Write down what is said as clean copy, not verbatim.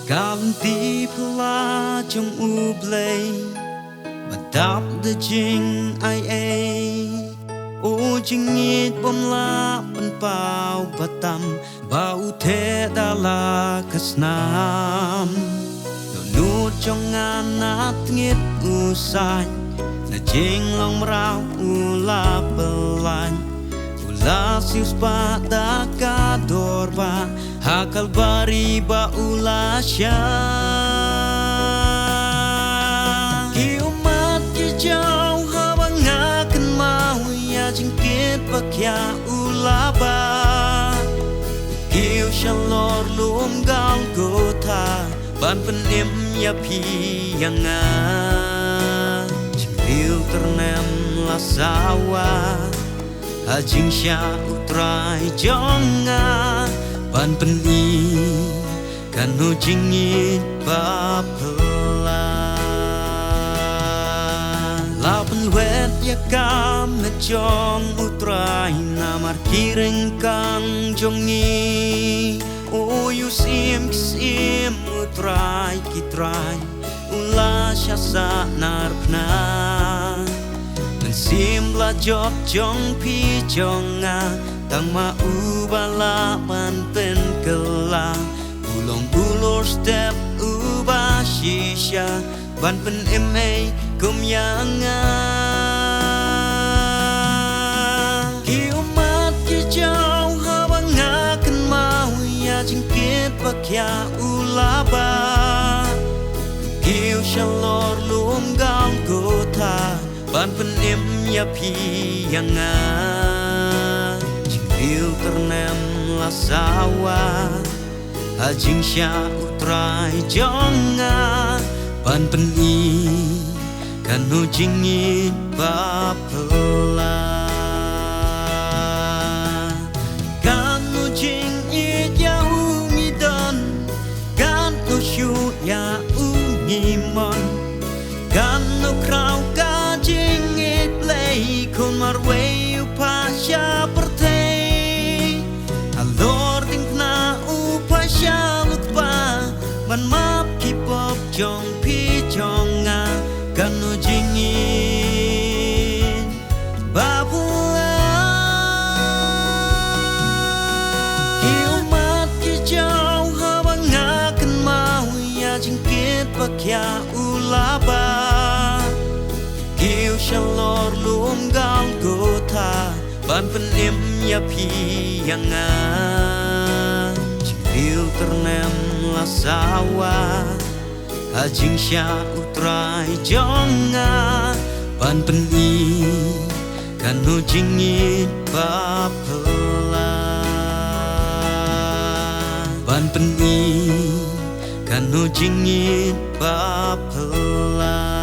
Ganti pela trong u play mà đáp the jing ai ai ô jing nhit bom la ban pau batam bau the dala kasnam no nu trong ngat ngit usai na jing long rau ula pelan ula sius pada kadorba hakal bari ba ula sya ki umat ki jau habang akan mau ya jingkit pakya ula ba ki shalor lum gal gota ban penim ya pi yang jingil ternem la sawa hajing sya utrai jonga ban peni kanu jingit bapela lapan wet ya kam na jong utrai namar kiring kang jongi o yu sim utrai kitrai ula syasa narpna sim la jok jong pi jonga tang ma ubala pan pen kela ulong ulor step uba shisha ban pen emay kum yanga ki umat ki jau habang akan mau ya jingkit pakya ulaba ki shalor lum gal gota ban penim ya pi yang jingil ternem la sawa hajing sya utrai jonga ban peni kanu jingit bapela kanu jingit ya umidon kanu syu ya umimon kanu krau kon marway upasya pertay alor tingna upasya lukpa ban map kipop jong pi jonga kanu jingin babula ki umat ki jau habang akan mau ya jingkit pakya ulaba shalor lum gal gota ban penim ya pi yang jingil ternem la sawa hajing sya utrai jonga ban peni kanu jingit bapela ban peni kanu jingit bapela